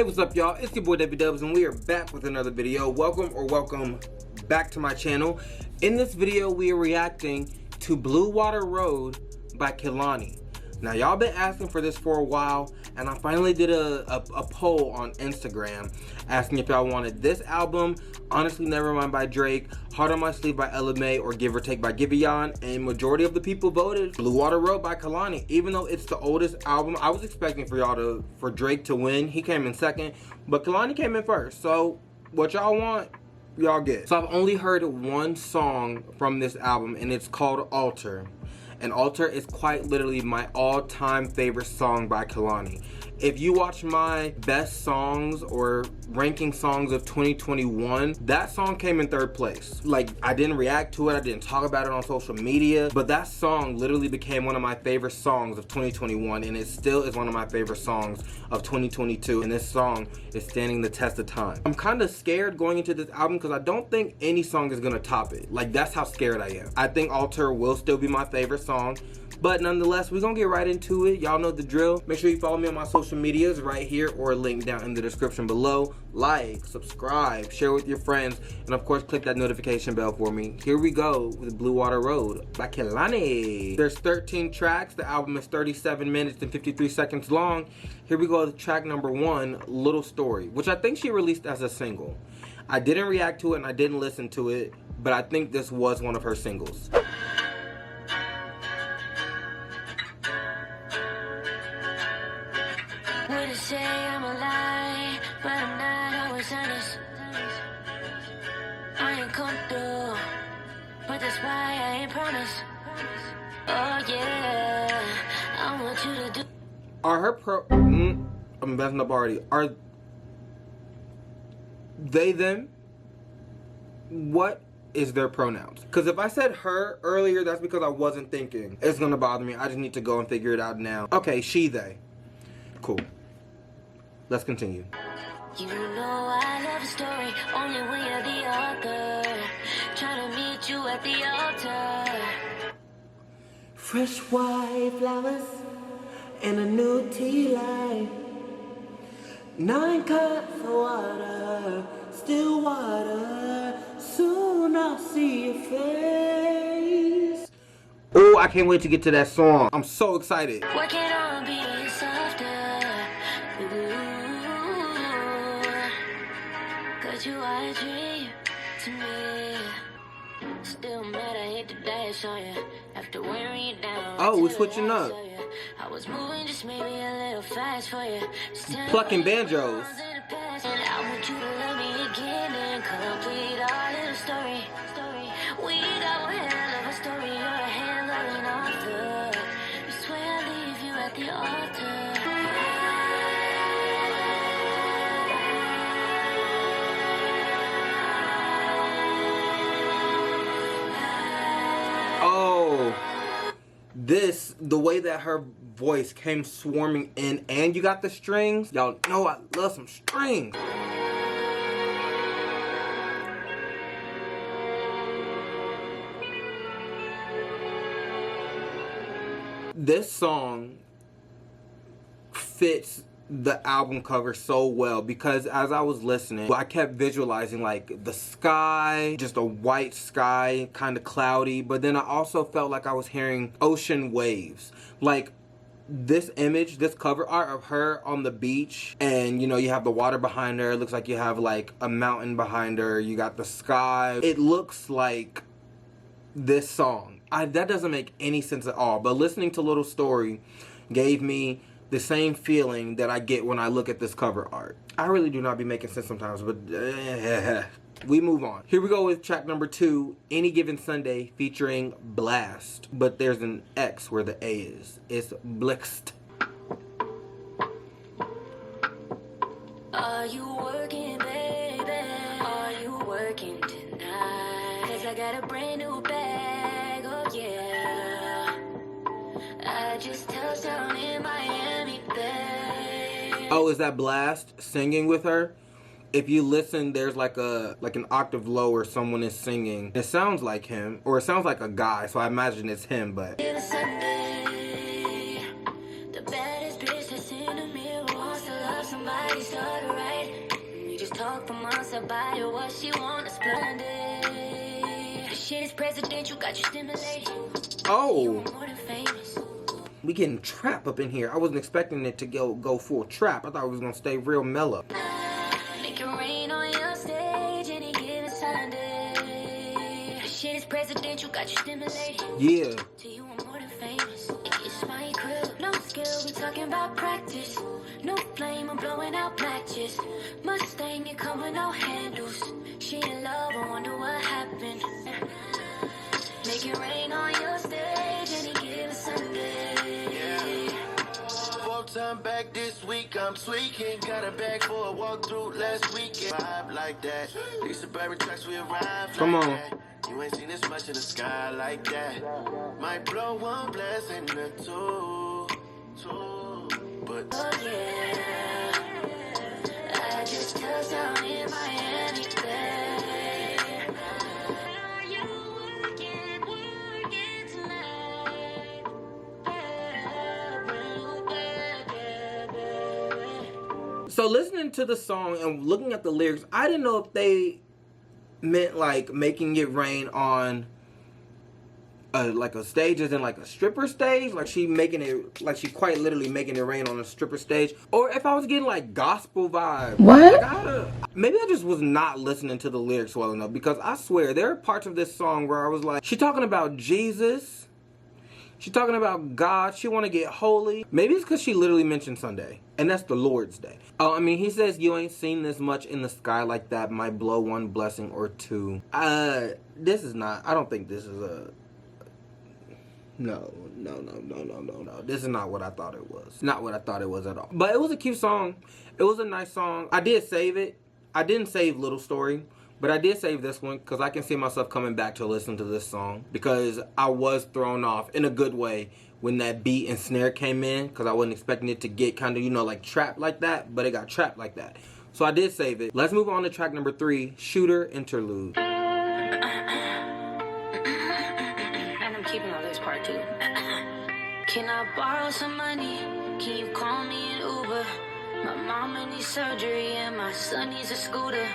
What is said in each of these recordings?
Hey, what's up, y'all? It's your boy DeviDubz, and we are back with another video. Welcome back to my channel. In this video, we are reacting to Blue Water Road by Kehlani. Now, y'all been asking for this for a while, and I finally did a poll on Instagram asking if y'all wanted this album, Honestly Nevermind by Drake, Heart on My Sleeve by Ella Mai, or Give or Take by Giveon, and majority of the people voted Blue Water Road by Kehlani. Even though it's the oldest album, I was expecting for Drake to win. He came in second, but Kehlani came in first. So what y'all want, y'all get. So I've only heard one song from this album, and it's called Alter. And Alter is quite literally my all-time favorite song by Kehlani. If you watch my best songs or ranking songs of 2021, that song came in third place. Like, I didn't react to it, I didn't talk about it on social media, but that song literally became one of my favorite songs of 2021, and it still is one of my favorite songs of 2022, and this song is standing the test of time. I'm kind of scared going into this album because I don't think any song is gonna top it. Like, that's how scared I am. I think Alter will still be my favorite song, but nonetheless, we're gonna get right into it. Y'all know the drill. Make sure you follow me on my social medias right here or link down in the description below. Like, subscribe, share with your friends, and of course, click that notification bell for me. Here we go with Blue Water Road by Kehlani. There's 13 tracks. The album is 37 minutes and 53 seconds long. Here we go with track number 1, Little Story, which I think she released as a single. I didn't react to it and I didn't listen to it, but I think this was one of her singles. Wouldn't say I'm a lie, but I'm not always honest. I ain't come through, but that's why I ain't promised. Oh yeah, I want you to do. Are her I'm messing up already. Are they them? What is their pronouns? Because if I said her earlier, that's because I wasn't thinking. It's gonna bother me. I just need to go and figure it out now. Okay, she, they. Cool. Let's continue. You know I love a story only when you're the author. Trying to meet you at the altar. Fresh white flowers and a new tea light. 9 cups of water, still water. Soon I'll see your face. Oh, I can't wait to get to that song. I'm so excited. Working on being softer. Cause you are a dream to me. Still mad, I hate to dash on you. After wearing you down. Oh, we're switching up. I was moving just maybe a little fast for you. Plucking banjos. And I want you to love me again and complete our little story. We got one hell of a story. You're a hell of an author. I swear I'll leave you at the altar. Oh, the way that her voice came swarming in, and you got the strings. Y'all know I love some strings. This song fits the album cover so well because as I was listening, I kept visualizing like the sky, just a white sky, kind of cloudy, but then I also felt like I was hearing ocean waves. Like this image, this cover art of her on the beach, and you know, you have the water behind her. It looks like you have like a mountain behind her. You got the sky. It looks like this song. That doesn't make any sense at all, but listening to Little Story gave me the same feeling that I get when I look at this cover art. I really do not be making sense sometimes, but we move on. Here we go with track number 2, Any Given Sunday, featuring Blast. But there's an X where the A is. It's Blixt. Are you working, baby? Are you working tonight? 'Cause I got a brand new bag, oh yeah. I just touched down in Miami, babe. Oh, is that Blast singing with her? If you listen, there's like an octave lower, someone is singing. It sounds like him, or it sounds like a guy, so I imagine it's him, but Sunday, the baddest bitch that's in the mirror wants to love somebody, start a I buy her what she want, it's splendid. The shit is presidential, got you stimulated. Oh, More than famous. we getting trap up in here. I wasn't expecting it to go full trap. I thought it was gonna stay real mellow. Make it rain on your stage any given Sunday. The shit is presidential, got you stimulated. Yeah. To you, I'm more than famous. It's my crib, no skill, we talking about practice. No flame, I'm blowing out matches. Mustang, you come with no handles. She in love, I wonder what happened. Make it rain on your stage any given Sunday. Fourth time back this week, I'm tweaking. Got a bag for a walkthrough last weekend. Vibe like that. These suburban tracks we arrive. Come like on. That. You ain't seen this much in the sky like that. Might blow one blessing or two. But Oh yeah, I just touched down in Miami, babe. Are you working tonight? So listening to the song and looking at the lyrics, I didn't know if they meant like making it rain on like a stage, as in like a stripper stage, like she making it, like she quite literally making it rain on a stripper stage, or if I was getting like gospel vibes. What? Like, maybe I just was not listening to the lyrics well enough, because I swear there are parts of this song where I was like, she talking about Jesus, she talking about God, she want to get holy. Maybe it's because she literally mentioned Sunday, and that's the Lord's Day. Oh, I mean, he says you ain't seen this much in the sky like that, might blow one blessing or two. This is not, I don't think this is a, no. This is not what I thought it was. Not what I thought it was at all. But it was a cute song. It was a nice song. I did save it. I didn't save Little Story, but I did save this one because I can see myself coming back to listen to this song, because I was thrown off in a good way when that beat and snare came in, because I wasn't expecting it to get kind of, you know, like trapped like that, but it got trapped like that. So I did save it. Let's move on to track number 3, Shooter Interlude. Keeping all this part too. Can I borrow some money? Can you call me an Uber? My mama needs surgery and my son needs a scooter.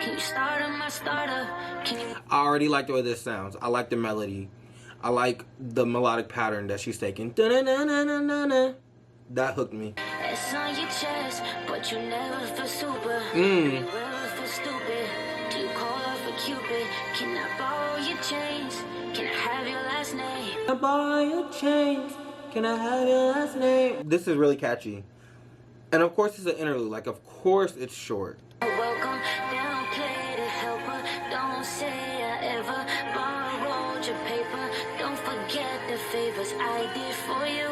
Can you start on my starter? Can you? I already like the way this sounds. I like the melody. I like the melodic pattern that she's taking. Da-na-na-na-na-na. That hooked me. It's on your chest, but you never feel super. You ever feel stupid? Do you call her for Cupid? Can I borrow your chains? Can I have your last name? Can I borrow your chains? Can I have your last name? This is really catchy. And of course it's an interlude. Like, of course it's short. Welcome, downplay the helper. Don't say I ever borrowed your paper. Don't forget the favors I did for you.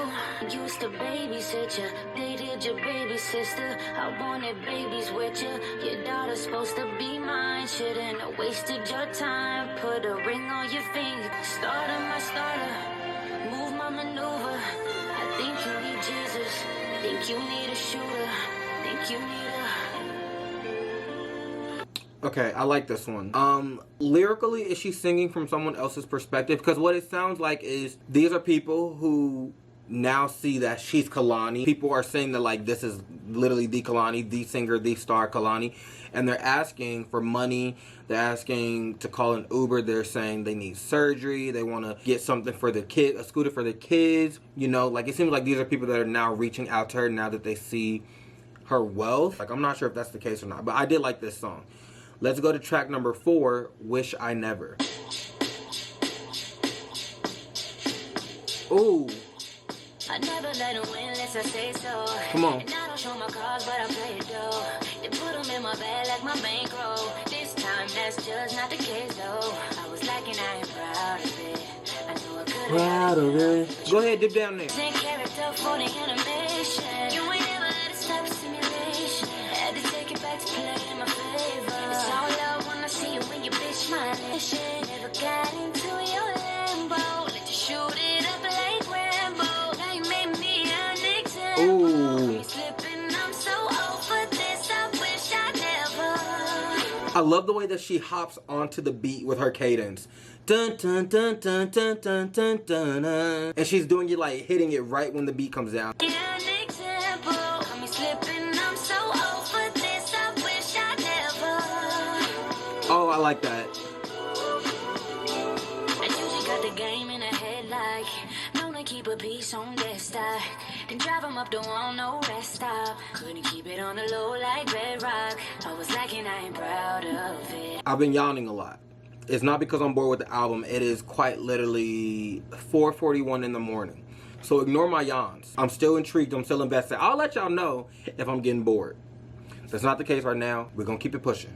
Used to babysit you, dated your baby sister. I wanted babies with you. Your daughter's supposed to be mine. Shouldn't have wasted your time. Put a ring on your finger. Starter my starter. Move my maneuver. I think you need Jesus. Think you need a shooter. Think you need a... Okay, I like this one. Lyrically, is she singing from someone else's perspective? Because what it sounds like is these are people who now see that she's Kehlani. People are saying that, like, this is literally the Kehlani, the singer, the star Kehlani. And they're asking for money. They're asking to call an Uber. They're saying they need surgery. They want to get something for their kid, a scooter for their kids. You know, like, it seems like these are people that are now reaching out to her now that they see her wealth. Like, I'm not sure if that's the case or not, but I did like this song. Let's go to track number 4, Wish I Never. Ooh. I never let them win unless I say so. Come on. And I don't show my cards, but I play it though. They put them in my bag like my bankroll. This time that's just not the case though. I was lacking, I am proud of it. I know I could Proud of it. Go ahead, dip down there. Same character for the animation. You ain't never let it stop a simulation. Had to take it back to play in my favor. It's all love when I see you when you bitch my nation. Never got into your Lambo. Let you shoot it up like Rambo. Now you made me an example. Ooh. Slipping, I'm so over this. I wish I never. I love the way that she hops onto the beat with her cadence. Dun dun dun dun dun dun dun dun dun. And she's doing it, like hitting it right when the beat comes down. An example. Got me slipping, I'm so over this. I wish I never. like that. I usually got the game in a headlight. Known to keep a piece on that stack. Then drive 'em up, don't want no rest stop. Couldn't keep it on the low like bedrock. I was lacking, I ain't proud of it. I've been yawning a lot. It's not because I'm bored with the album. It is quite literally 4:41 in the morning. So ignore my yawns. I'm still intrigued. I'm still invested. I'll let y'all know if I'm getting bored. That's not the case right now. We're gonna keep it pushing.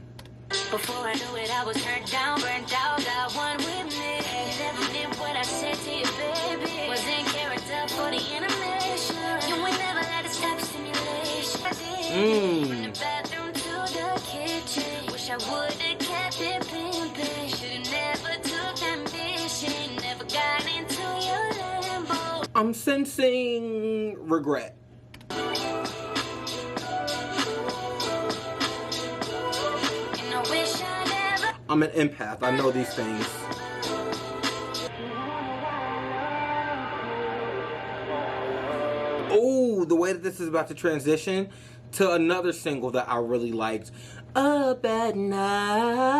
Before I knew it, I was turned down, burnt out, got one with me. Never meant what I said to you, baby. Was in character for the animation. You ain't never had to stop stimulation. From the bathroom to the kitchen. Wish I would've kept it pimping. Should've never took ambition. Never got into your Lambo. I'm sensing regret. I'm an empath. I know these things. Oh, the way that this is about to transition to another single that I really liked. Up at Night.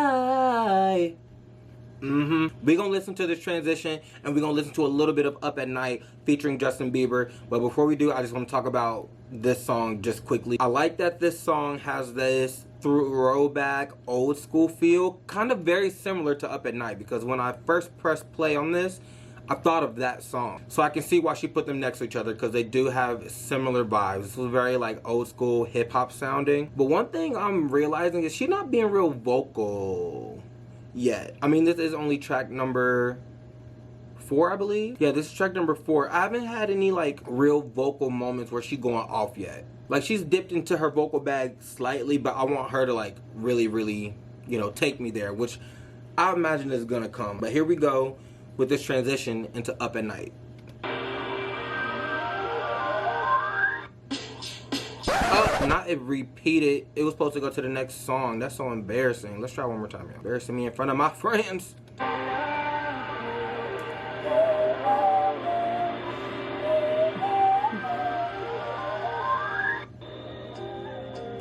We're gonna listen to this transition, and we're gonna listen to a little bit of Up at Night featuring Justin Bieber. But before we do, I just want to talk about this song just quickly. I like that this song has this throwback old school feel, kind of very similar to Up at Night, because when I first pressed play on this, I thought of that song. So I can see why she put them next to each other, because they do have similar vibes. This was very like old school hip hop sounding. But one thing I'm realizing is she's not being real vocal yet. I mean, this is only track number 4, I believe. Yeah, this is track number 4. I haven't had any like real vocal moments where she's going off yet. Like, she's dipped into her vocal bag slightly, but I want her to like really, really, you know, take me there, which I imagine is gonna come. But here we go with this transition into Up at Night. Oh, not it repeated. It was supposed to go to the next song. That's so embarrassing. Let's try one more time. Y'all. Embarrassing me in front of my friends.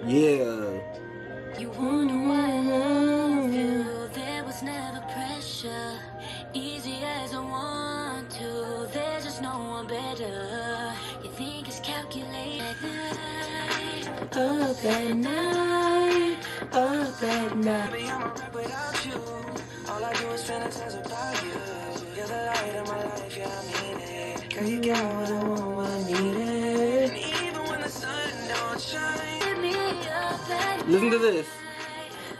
Yeah. You wonder why I love you. There was never pressure. Easy as I want to. There's just no one better. You think it's calculated. Up at night, up at night. Baby, I'm a rap without you. All I do is fantasize about you. You're the light of my life, yeah, I mean it. Girl, you got what I want, what I need it. And even when the sun don't shine. Listen to this.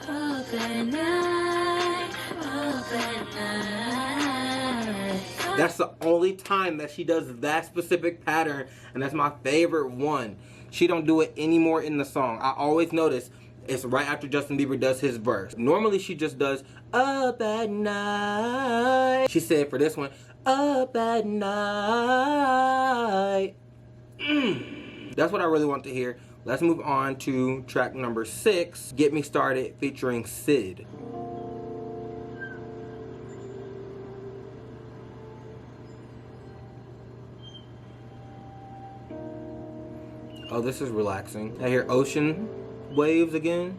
Up at night, up at night. That's the only time that she does that specific pattern, and that's my favorite one. She don't do it anymore in the song. I always notice it's right after Justin Bieber does his verse. Normally she just does Up at Night. She said for this one, Up at Night. That's what I really want to hear. Let's move on to track number 6, Get Me Started, featuring Sid. Oh, this is relaxing. I hear ocean waves again.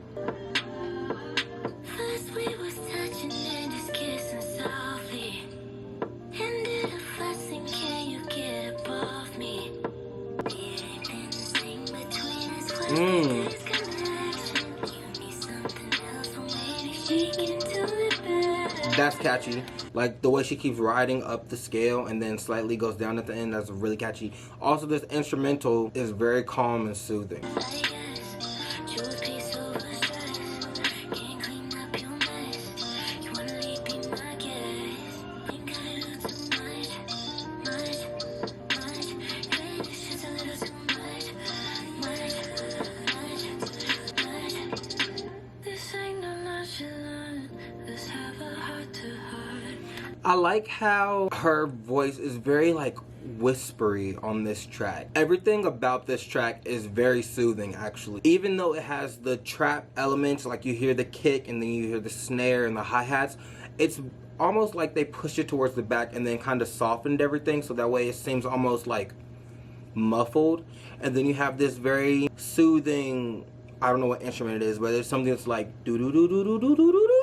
First we was touching and just kissing softly. Ended up fussing, can you get up off me? That's catchy. Like the way she keeps riding up the scale and then slightly goes down at the end, that's really catchy. Also, this instrumental is very calm and soothing. I like how her voice is very like whispery on this track. Everything about this track is very soothing, actually. Even though it has the trap elements, like you hear the kick and then you hear the snare and the hi-hats, it's almost like they pushed it towards the back and then kind of softened everything, so that way it seems almost like muffled. And then you have this very soothing, I don't know what instrument it is, but it's something that's like do do do do do do do do do.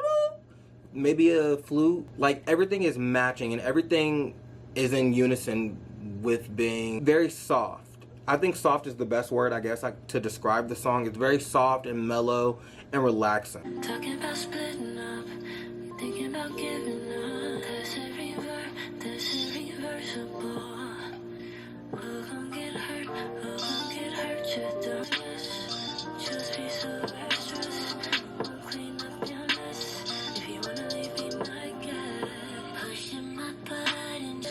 maybe a flute. Like everything is matching and everything is in unison with being very soft. I think soft is the best word, I guess, to describe the song. It's very soft and mellow and relaxing. Talking about splitting up, thinking about giving up. This is reversible. Who gon' get hurt? Who gon' get hurt? Just be so extras. Clean up your mess. If you wanna leave me my guy, pushing my buttons.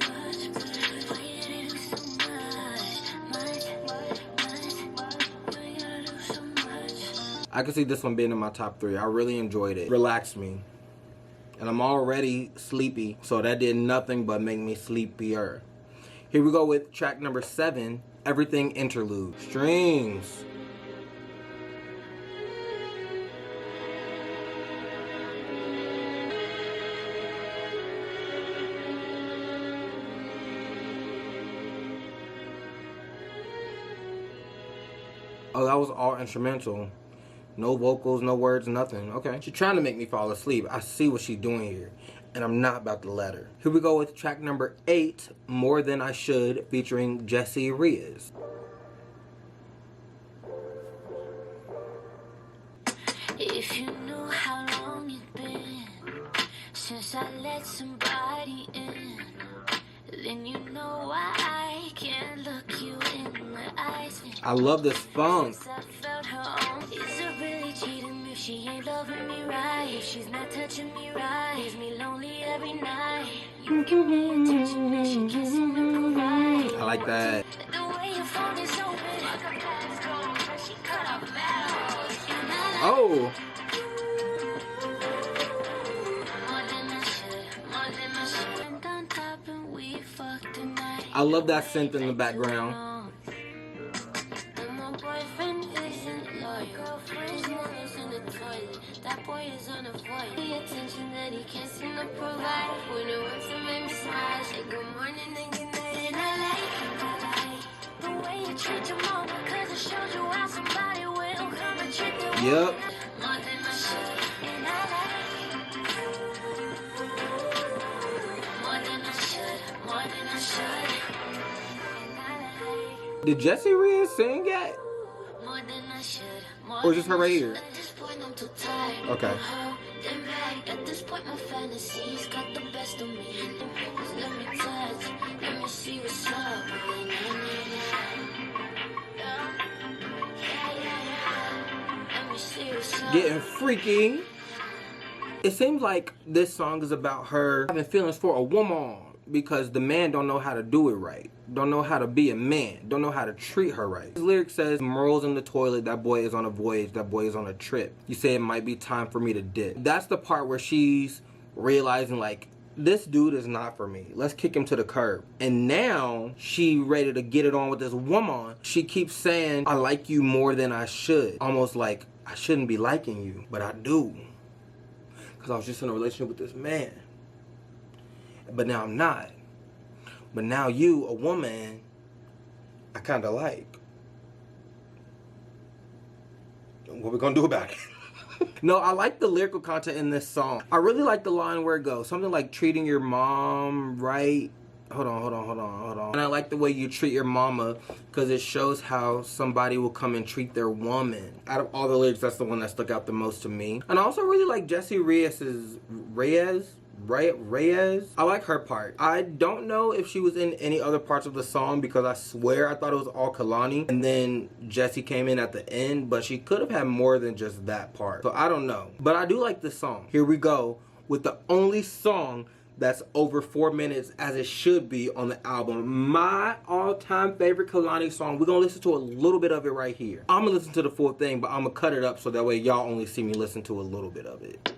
Why you gotta do so much? You gotta do so much. I could see this one being in my top 3. I really enjoyed it. Relaxed me. And I'm already sleepy, so that did nothing but make me sleepier. Here we go with track number 7, Everything Interlude. Strings. Oh, that was all instrumental. No vocals, no words, nothing. Okay. She's trying to make me fall asleep. I see what she's doing here, and I'm not about to let her. Here we go with track number 8, More Than I Should, featuring Jessie Reyez. If you knew how long it's been since I let somebody in, then you know why I can't look you in the eyes. I love this funk. I felt her own. Is it really cheating if she ain't loving me right? If she's not touching me right, leaves me lonely every night. You give me attention and she can't seem to provide. I like that. The way your phone is open, like a passcode, but she cut off metal. And I Oh. I love that synth in the background. That boy is on a void. The attention that he can't seem to provide. When it works, it makes me smile. Say good morning and good night, and I like the way you treat your mama, 'cause it shows you how somebody will come and treat their Yep. woman more than I should, and I like more than I should, more than I should, and I like Did Jessie Reyez sing yet? more than I should. Or is this her right here? At this point, I'm too tired. Okay. At this point, my fantasies got the best of me. Let me touch, let me see what's up. Let me see what's up. Getting freaky. It seems like this song is about her having feelings for a woman because the man don't know how to do it right. Don't know how to be a man. Don't know how to treat her right. His lyric says, "Morals in the toilet, that boy is on a voyage, that boy is on a trip. You say it might be time for me to dip." That's the part where she's realizing, like, this dude is not for me. Let's kick him to the curb. And now she ready to get it on with this woman. She keeps saying, "I like you more than I should." Almost like, I shouldn't be liking you, but I do. Because I was just in a relationship with this man. But now I'm not. But now you, a woman, I kind of like. What we gonna do about it? No, I like the lyrical content in this song. I really like the line where it goes. Something like treating your mom right. Hold on. And I like the way you treat your mama because it shows how somebody will come and treat their woman. Out of all the lyrics, that's the one that stuck out the most to me. And I also really like Jessie Reyez's Reyez. I like her part. I don't know if she was in any other parts of the song because I swear I thought it was all Kehlani and then Jessie came in at the end, but she could have had more than just that part. So I don't know. But I do like this song. Here we go with the only song that's over 4 minutes as it should be on the album. My all-time favorite Kehlani song. We're gonna listen to a little bit of it right here. I'm gonna listen to the full thing, but I'm gonna cut it up so that way y'all only see me listen to a little bit of it.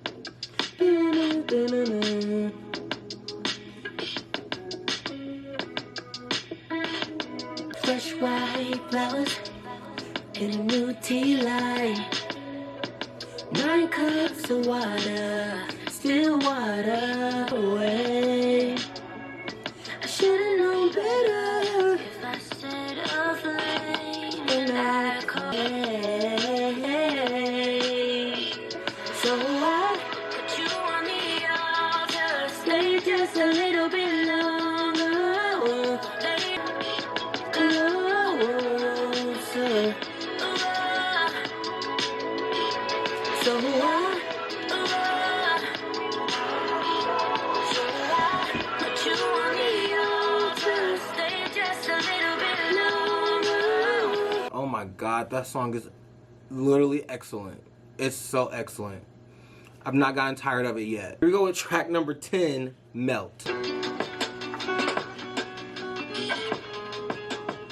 Fresh white flowers in a new tea line. 9 cups of water, still water away. I should've known better If I said of late, when I called. So I but you little bit longer. Closer. So put you on the altar. Stay just a little bit longer. Oh my god, that song is literally excellent. It's so excellent. I've not gotten tired of it yet. Here we go with track number 10, Melt.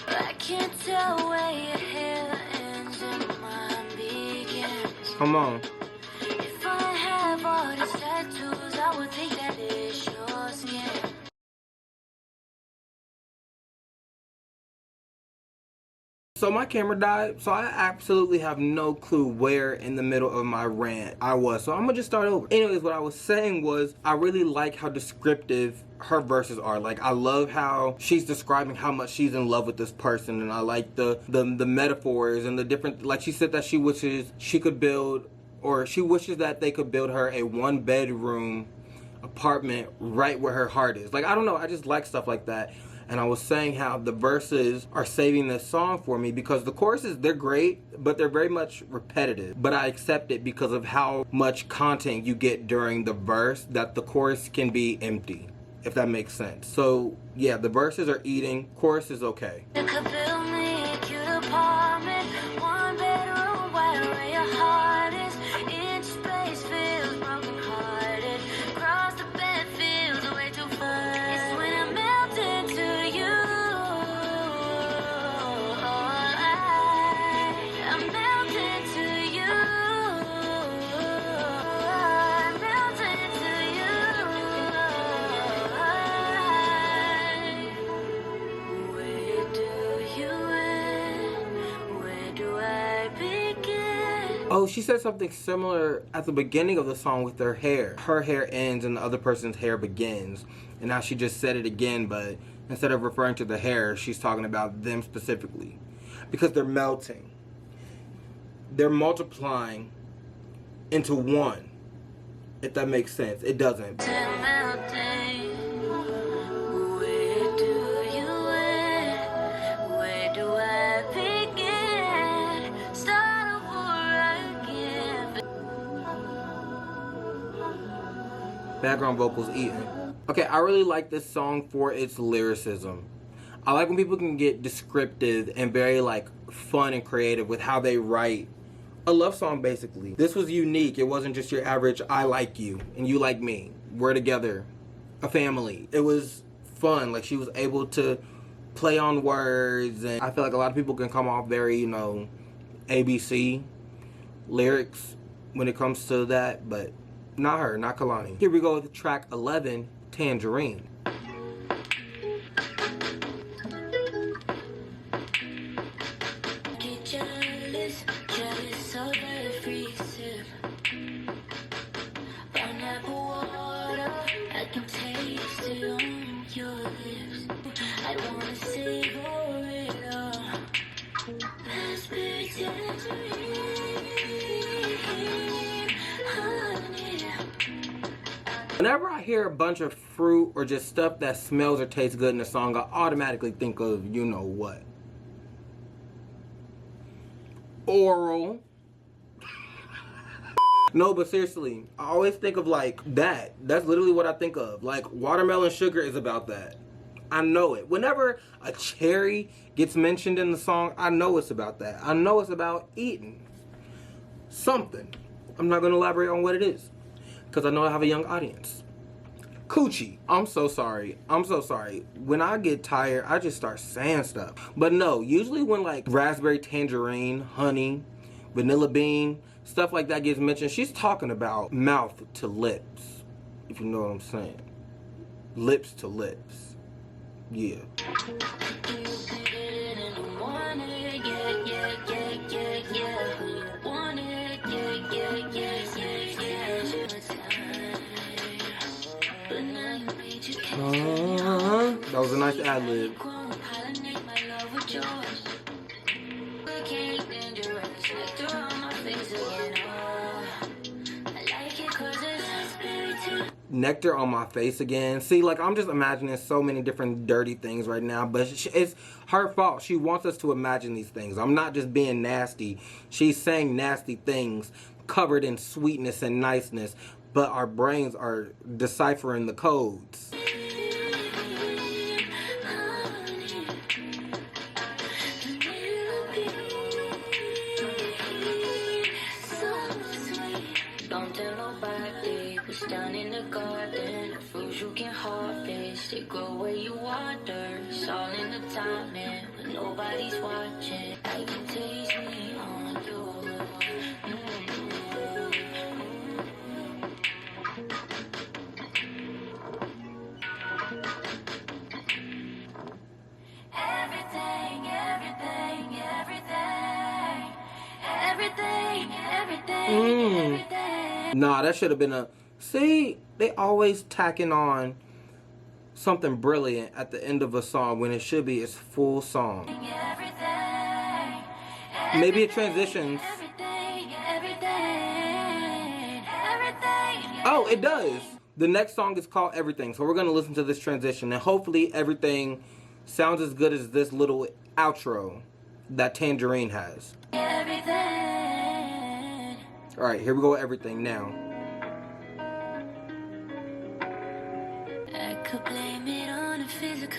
I can't tell where your hair ends and mine begins. Come on. If I have all these tattoos, I would think that it's your skin. So my camera died, so I absolutely have no clue where in the middle of my rant I was. So I'm gonna just start over. Anyways, what I was saying was I really like how descriptive her verses are. Like, I love how she's describing how much she's in love with this person, and I like the metaphors and the different, like she said that she wishes she could build, or she wishes that they could build her a 1-bedroom apartment right where her heart is. Like, I don't know, I just like stuff like that. And I was saying how the verses are saving this song for me because the choruses, they're great, but they're very much repetitive. But I accept it because of how much content you get during the verse, that the chorus can be empty, if that makes sense. So yeah, the verses are eating, chorus is okay. You could build me a cute apartment, 1 bedroom, right where your heart is. Each space feels broken hearted. Cross the bed feels way too far. It's when I melt into you. I melt into you. I melt into you. Where do you end? Where do I begin? Oh, she said something similar at the beginning of the song with her hair. Her hair ends and the other person's hair begins. And now she just said it again, but instead of referring to the hair, she's talking about them specifically. Because they're melting. They're multiplying into one. If that makes sense. It doesn't. Melting. Where do you end? Where do I begin? Start over again. Background vocals eating. Okay, I really like this song for its lyricism. I like when people can get descriptive and very like fun and creative with how they write a love song, basically. This was unique. It wasn't just your average I like you and you like me. We're together. A family. It was fun. Like, she was able to play on words, and I feel like a lot of people can come off very, you know, ABC lyrics when it comes to that, but not her, not Kehlani. Here we go with track 11, Tangerine. Get jealous, jealous of every sip. Pineapple water, I can taste it on your lips. I wanna savor it all. Let's be tangerine, honey. Whenever I hear a bunch of fruit or just stuff that smells or tastes good in a song, I automatically think of you know what. Oral. No, but seriously, I always think of like that. That's literally what I think of. Like, watermelon sugar is about that. I know it. Whenever a cherry gets mentioned in the song, I know it's about that. I know it's about eating something. I'm not going to elaborate on what it is because I know I have a young audience. Coochie. I'm so sorry. I'm so sorry. When I get tired, I just start saying stuff. But no, usually when like raspberry, tangerine, honey, vanilla bean, stuff like that gets mentioned, she's talking about mouth to lips, if you know what I'm saying. Lips to lips. Yeah. That was a nice ad-lib. nectar on my face again. See, like, I'm just imagining so many different dirty things right now, but it's her fault. She wants us to imagine these things. I'm not just being nasty. She's saying nasty things covered in sweetness and niceness, but our brains are deciphering the codes. Don't tell nobody what's down in the garden. The fruits you can harvest, they grow where you water. It's all in the timing when nobody's watching. I can taste me on you. Everything, everything, everything, everything, everything, everything. Nah, that should have been a... See, they always tacking on something brilliant at the end of a song when it should be its full song. Maybe it transitions. Oh, it does. The next song is called Everything, so we're going to listen to this transition, and hopefully everything sounds as good as this little outro that Tangerine has. Alright, here we go with Everything now. I could blame it on the physical.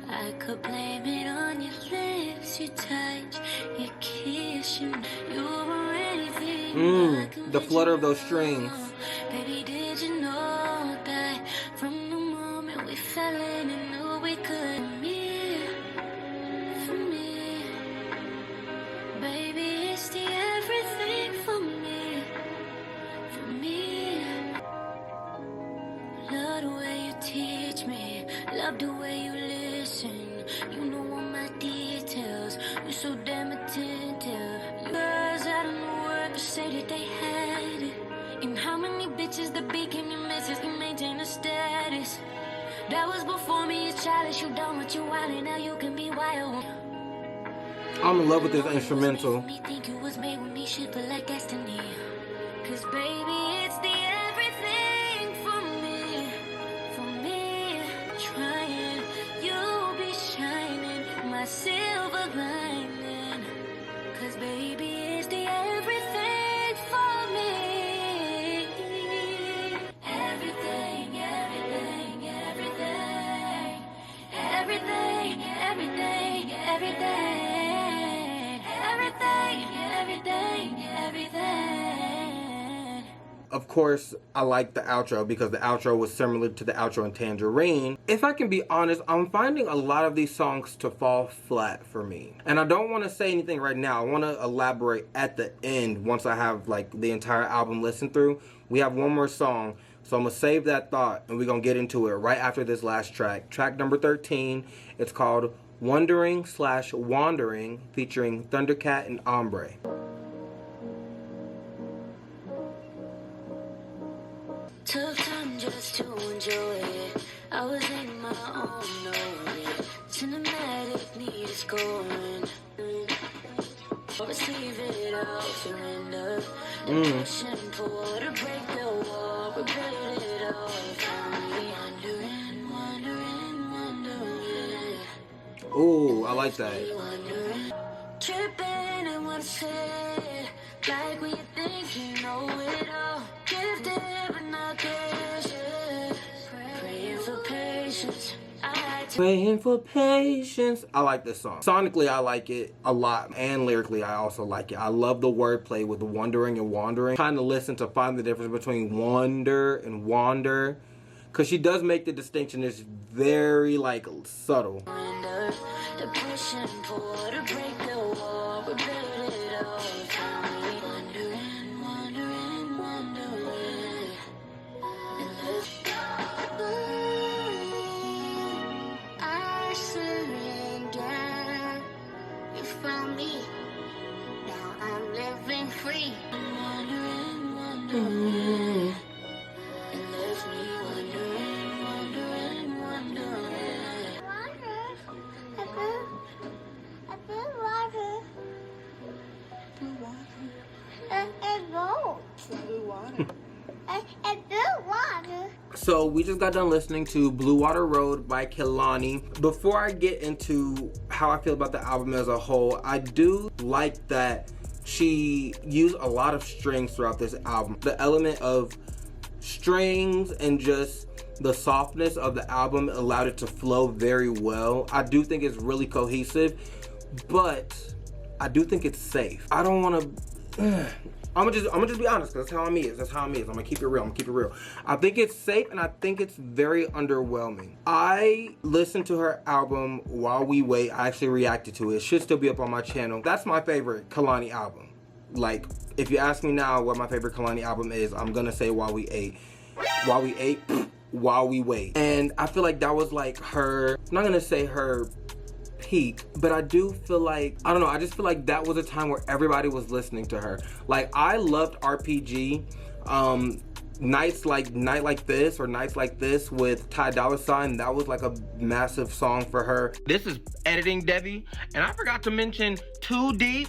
I could blame it on your lips, your touch, your kiss. You were anything. The flutter of those strings. Baby, did you know that from the moment we fell in and knew we could? For me, baby, it's the everything for me. For me, love the way you teach me, love the way you listen. You know all my details, you're so damn attentive. Girls out in the world to say that they had it. And how many bitches that became your missus can maintain a status? That was before me, it's childish. You done what you wanted, now you can be wild. I'm in love with this instrumental. Me think you was made with me, shit, but like destiny. Cause baby, it's the everything for me. For me, trying, you'll be shining, my silver lining. Cause baby, it's the everything for me. Everything, everything, everything. Everything, everything, everything. Everything, everything. Of course, I like the outro because the outro was similar to the outro in Tangerine. If I can be honest, I'm finding a lot of these songs to fall flat for me. And I don't want to say anything right now. I want to elaborate at the end once I have like the entire album listened through. We have one more song, so I'm going to save that thought and we're going to get into it right after this last track. Track number 13. It's called Wondering/Wandering, featuring Thundercat and Ombre. Took time just to enjoy it. I was in my own orbit. Cinematic need is going. Receive it all, surrender. The passion for to break the wall, rebuild it all for me. Wondering. Ooh, I like that. Tripping and what I said, like when you think you know it all. Gifted but not gracious. Praying for patience. Praying for patience. I like this song. Sonically, I like it a lot, and lyrically, I also like it. I love the wordplay with wondering and wandering. Trying to listen to find the difference between wonder and wander, because she does make the distinction. It's very like subtle. The pushing for to break the wall, rebuild it all for me. Wondering. And I surrender. You found me. Now I'm living free. Wondering. It left me wondering. Blue water. So we just got done listening to Blue Water Road by Kehlani. Before I get into how I feel about the album as a whole, I do like that she used a lot of strings throughout this album. The element of strings and just the softness of the album allowed it to flow very well. I do think it's really cohesive, but I do think it's safe. I don't want to... I'm gonna just be honest, because that's how I'm is. That's how I'm is. I'm gonna keep it real. I think it's safe, and I think it's very underwhelming. I listened to her album While We Wait. I actually reacted to it. It should still be up on my channel. That's my favorite Kehlani album. Like, if you ask me now what my favorite Kehlani album is, I'm gonna say While We Wait. And I feel like that was like her, I'm not gonna say her peak, but I do feel like, I don't know, I just feel like that was a time where everybody was listening to her. Like, I loved RPG. Night Like This or Nights Like This with Ty Dolla $ign, that was like a massive song for her. This is editing Devi, and I forgot to mention Too Deep.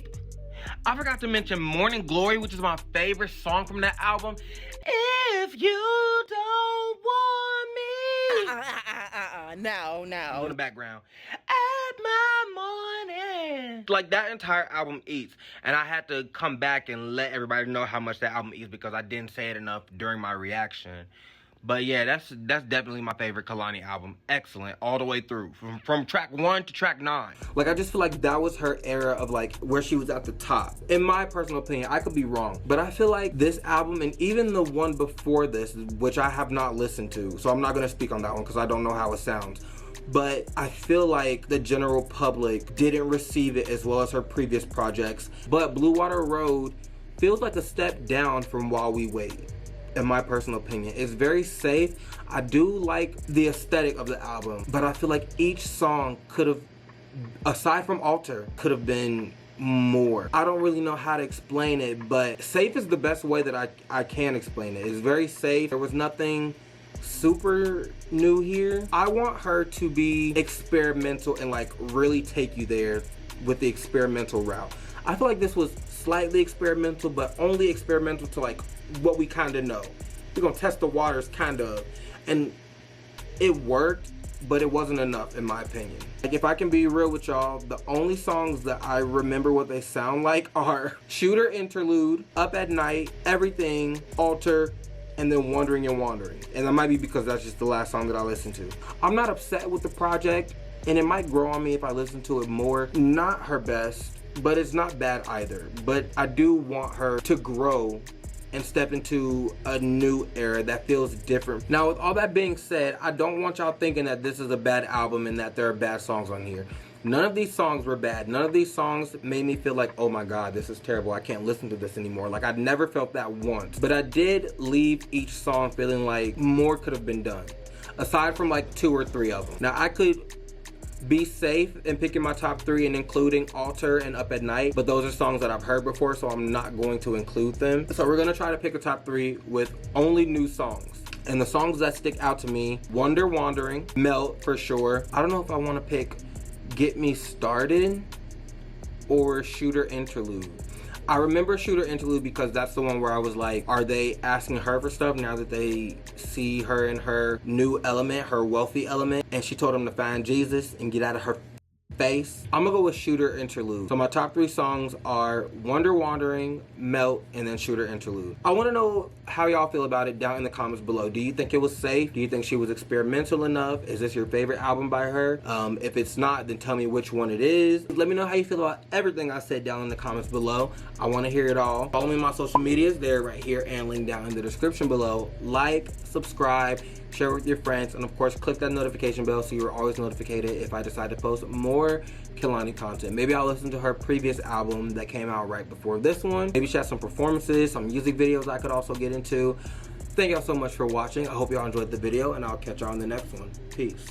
I forgot to mention Morning Glory, which is my favorite song from that album. If you don't want me. No. In the background. At my morning. Like, that entire album eats. And I had to come back and let everybody know how much that album eats because I didn't say it enough during my reaction. But yeah, that's definitely my favorite Kehlani album. Excellent, all the way through. From track 1 to track 9. Like, I just feel like that was her era of like where she was at the top. In my personal opinion, I could be wrong, but I feel like this album and even the one before this, which I have not listened to, so I'm not gonna speak on that one because I don't know how it sounds. But I feel like the general public didn't receive it as well as her previous projects. But Blue Water Road feels like a step down from While We Wait. In my personal opinion, it's very safe. I do like the aesthetic of the album, but I feel like each song could have, aside from Alter, could have been more. I don't really know how to explain it, but safe is the best way that I can explain it. It's very safe. There was nothing super new here. I want her to be experimental and like really take you there with the experimental route. I feel like this was slightly experimental, but only experimental to like what we kind of know. We're gonna test the waters, kind of, and it worked, but it wasn't enough in my opinion. Like, if I can be real with y'all, the only songs that I remember what they sound like are Shooter Interlude, Up at Night, Everything, Alter, and then Wandering and Wandering. And that might be because that's just the last song that I listened to. I'm not upset with the project, and it might grow on me if I listen to it more. Not her best, but it's not bad either. But I do want her to grow and step into a new era that feels different. Now, with all that being said, I don't want y'all thinking that this is a bad album and that there are bad songs on here. None of these songs were bad. None of these songs made me feel like, oh my God, this is terrible. I can't listen to this anymore. Like, I'd never felt that once. But I did leave each song feeling like more could have been done, aside from like 2 or 3 of them. Now, I could be safe in picking my top 3 and including Alter and Up at Night, but those are songs that I've heard before, so I'm not going to include them. So we're gonna try to pick a top 3 with only new songs. And the songs that stick out to me, Wandering, Melt for sure. I don't know if I wanna pick Get Me Started or Shooter Interlude. I remember Shooter Interlude because that's the one where I was like, are they asking her for stuff now that they see her in her new element, her wealthy element? And she told them to find Jesus and get out of her face. I'm gonna go with Shooter Interlude. So my top 3 songs are Wandering, Melt, and then Shooter Interlude. I wanna know how y'all feel about it down in the comments below. Do you think it was safe? Do you think she was experimental enough? Is this your favorite album by her? If it's not, then tell me which one it is. Let me know how you feel about everything I said down in the comments below. I wanna hear it all. Follow me on my social medias. They're right here and linked down in the description below. Like, subscribe, share with your friends, and of course click that notification bell so you're always notified if I decide to post more Kehlani content. Maybe I'll listen to her previous album that came out right before this one. Maybe she has some performances, some music videos I could also get into. Thank y'all so much for watching. I hope y'all enjoyed the video, and I'll catch y'all in the next one. Peace.